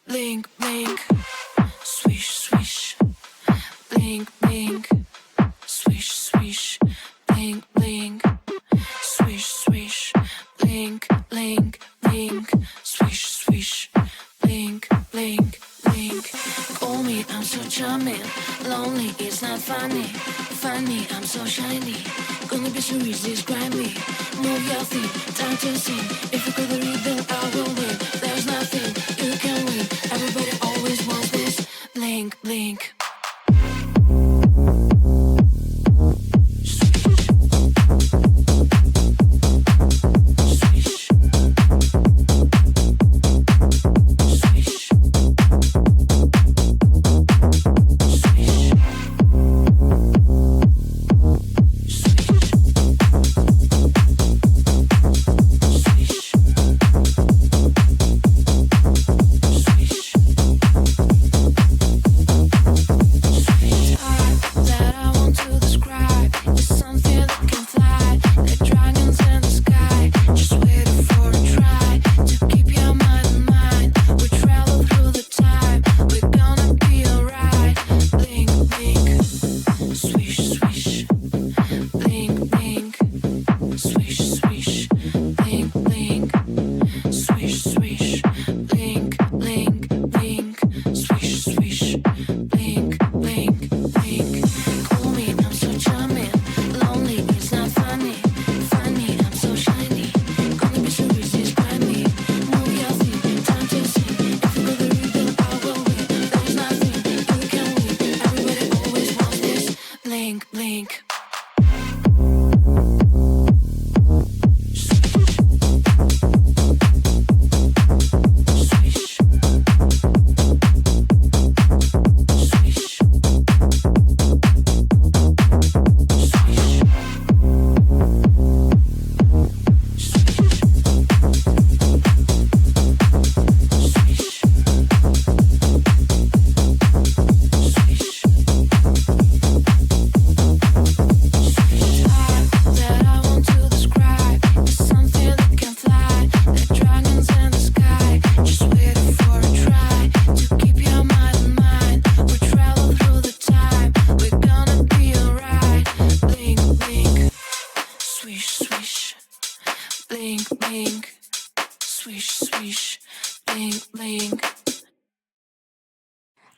blink, blink, swish, swish, blink, blink, swish, swish, blink, blink, swish, swish, blink, blink, blink, swish, swish, blink, blink, blink. Call me, I'm so charming. Lonely, it's not funny. Funny, I'm so shiny. Gonna be so easy, describe me. Move your feet, time to sing. If you could read, then I will win. There's nothing you can win. Everybody always wants this. Blink, blink.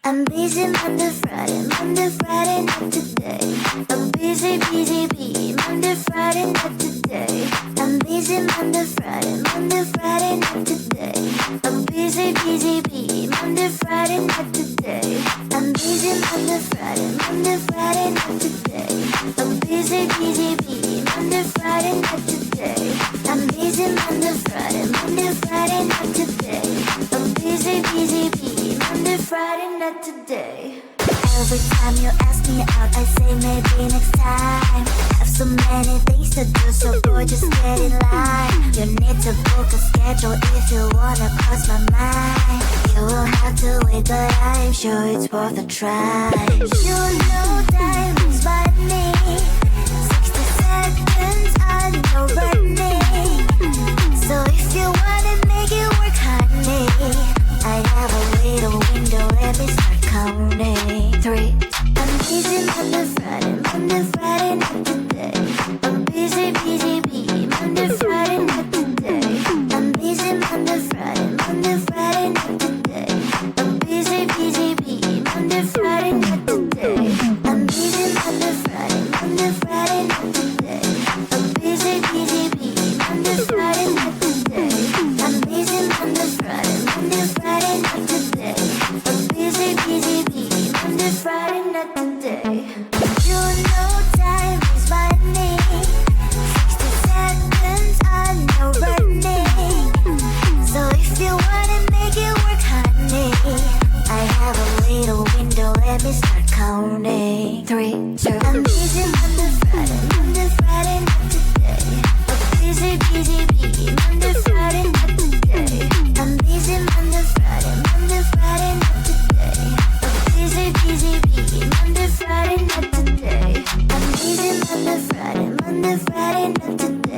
I'm busy Monday, Friday, not today. I'm busy, busy, bee, Monday, Friday, not today. I'm busy Monday, Friday, not today. I'm busy, busy, bee, Monday, Friday, not today. I'm busy Monday, Friday, not today. I'm busy, busy, bee, Monday, Friday, not today. I'm busy Monday, Friday, not today. I'm busy, busy, bee, Monday, Friday, not today. Every time you ask me out, I say maybe next time. Have so many things to do, so boy, just get in line. You need to book a schedule if you wanna cross my mind. You will have to wait, but I'm sure it's worth a try. You know time is money. 60 seconds on your running. So if you wanna make it work, honey, I have a little window, let me start counting. 3. I'm busy Monday, Friday, not today. I'm busy, busy, bee, Monday, Friday, not today. I'm busy Monday, Friday, not today. I'm busy, busy, bee, Monday, Friday, not today. I'm busy Monday, Friday, not today. I'm busy, busy, bee, Monday, Friday, not today. I'm busy Monday, Friday, not today. I'm busy, busy, bee, Monday, Friday, not today. You know time is money. 60 seconds on your running. So if you wanna make it work, honey, I have a little window, let me start counting. 3, 2. I'm busy Monday, Friday, not today. I'm busy, busy, bee, Monday, Friday, not today. I'm busy Monday, Friday, not today. I'm busy, busy, bee, Monday, Friday, not today. I'm busy Monday, Friday, not today.